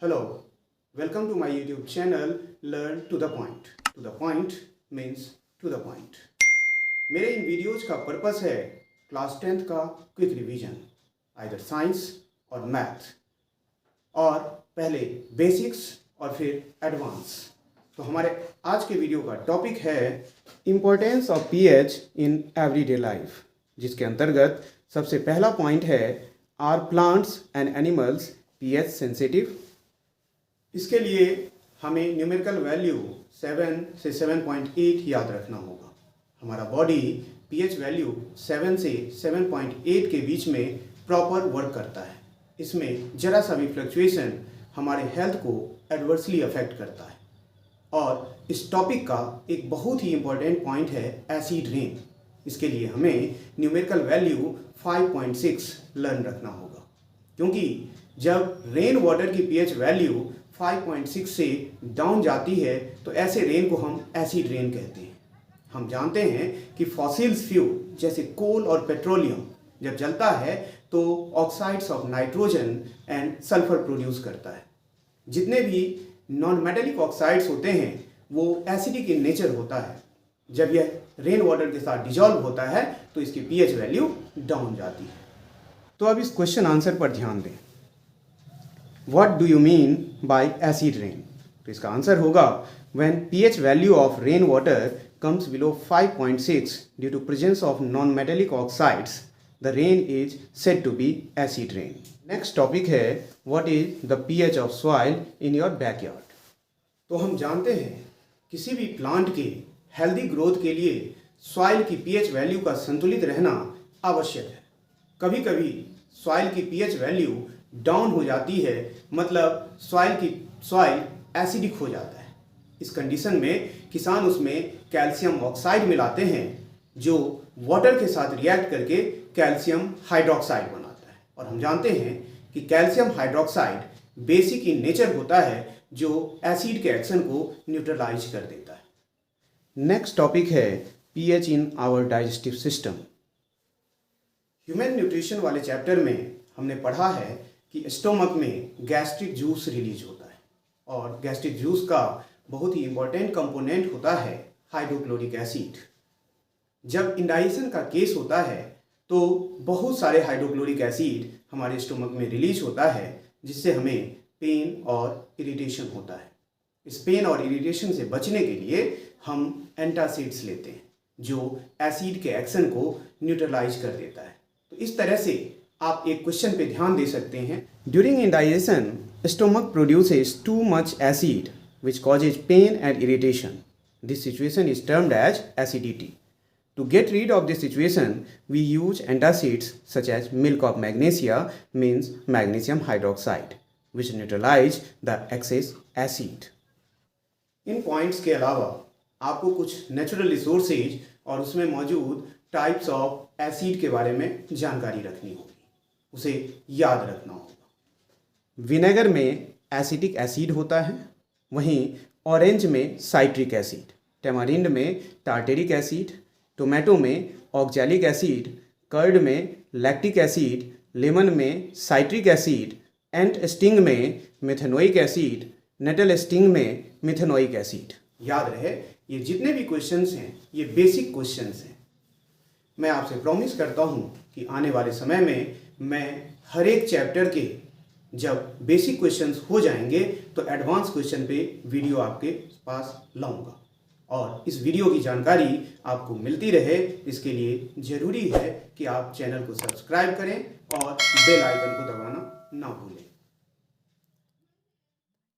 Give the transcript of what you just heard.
Hello, welcome to my YouTube channel Learn to the Point. To the point means to the point. मेरे इन videos का purpose है class 10th का quick revision, either science और math, और पहले basics और फिर एडवांस। तो हमारे आज के वीडियो का टॉपिक है importance of pH in everyday life, जिसके अंतर्गत सबसे पहला पॉइंट है are plants and animals pH sensitive. इसके लिए हमें न्यूमेरिकल वैल्यू 7 से 7.8 याद रखना होगा। हमारा बॉडी पीएच वैल्यू 7 से 7.8 के बीच में प्रॉपर वर्क करता है। इसमें जरा सा भी फ्लक्चुएशन हमारे हेल्थ को एडवर्सली अफेक्ट करता है। और इस टॉपिक का एक बहुत ही इम्पोर्टेंट पॉइंट है एसिड रेन। इसके लिए हमें न्यूमेरिकल वैल्यू 5.6 लर्न रखना होगा, क्योंकि जब रेन वाटर की पीएच वैल्यू 5.6 से डाउन जाती है तो ऐसे रेन को हम एसिड रेन कहते हैं। हम जानते हैं कि फॉसिल्स फ्यूल जैसे कोल और पेट्रोलियम जब जलता है तो oxides of nitrogen and sulphur produce करता है। जितने भी नॉन मेटेलिक ऑक्साइड्स होते हैं वो एसिडिक इन नेचर होता है। जब यह रेन वाटर के साथ डिजॉल्व होता है तो इसकी पीएच वैल्यू डाउन जाती है। तो अब इस क्वेश्चन आंसर पर ध्यान दें। What do you mean by acid rain? तो इसका आंसर होगा when pH value of rain water comes below 5.6 due to presence of non-metallic oxides, the rain is said to be acid rain. Next topic है what is the pH of soil in your backyard? तो हम जानते हैं किसी भी plant के healthy growth के लिए सॉइल की पीएच वैल्यू का संतुलित रहना आवश्यक है। कभी कभी सॉइल की पीएच वैल्यू डाउन हो जाती है, मतलब सॉइल एसिडिक हो जाता है। इस कंडीशन में किसान उसमें कैल्शियम ऑक्साइड मिलाते हैं जो वाटर के साथ रिएक्ट करके कैल्शियम हाइड्रोक्साइड बनाता है। और हम जानते हैं कि calcium hydroxide basic in nature होता है जो एसिड के एक्शन को न्यूट्रलाइज कर देता है। नेक्स्ट टॉपिक है pH in our digestive system. Human nutrition वाले चैप्टर में हमने पढ़ा है कि स्टोमक में गैस्ट्रिक जूस रिलीज होता है, और गैस्ट्रिक जूस का बहुत ही इम्पोर्टेंट कंपोनेंट होता है हाइड्रोक्लोरिक एसिड। जब इंडाइजेशन का केस होता है तो बहुत सारे हाइड्रोक्लोरिक एसिड हमारे स्टोमक में रिलीज होता है, जिससे हमें पेन और इरिटेशन होता है। इस पेन और इरिटेशन से बचने के लिए हम एंटासिड्स लेते हैं जो एसिड के एक्शन को न्यूट्रलाइज कर देता है। तो इस तरह से आप एक क्वेश्चन पे ध्यान दे सकते हैं। During indigestion stomach produces too much acid which causes pain and irritation. This situation is termed as acidity. To get rid of this situation we use antacids such as milk of magnesia means magnesium hydroxide which neutralize the excess acid. इन points के अलावा आपको कुछ natural resources और उसमें मौजूद types of acid के बारे में जानकारी रखनी होगी, उसे याद रखना होगा। विनेगर में एसिटिक एसिड होता है, वहीं ऑरेंज में साइट्रिक एसिड, टेमारिंड में टार्टेरिक एसिड, टोमेटो में ऑक्जैलिक एसिड, कर्ड में लैक्टिक एसिड, लेमन में साइट्रिक एसिड, एंट स्टिंग में मेथेनोइक एसिड, नेटल स्टिंग में मिथेनोइक एसिड। याद रहे ये जितने भी क्वेश्चंस हैं ये बेसिक क्वेश्चंस हैं। मैं आपसे प्रॉमिस करता हूँ कि आने वाले समय में मैं हर एक चैप्टर के जब बेसिक क्वेश्चंस हो जाएंगे तो एडवांस क्वेश्चन पे वीडियो आपके पास लाऊंगा, और इस वीडियो की जानकारी आपको मिलती रहे इसके लिए ज़रूरी है कि आप चैनल को सब्सक्राइब करें और बेल आइकन को दबाना ना भूलें।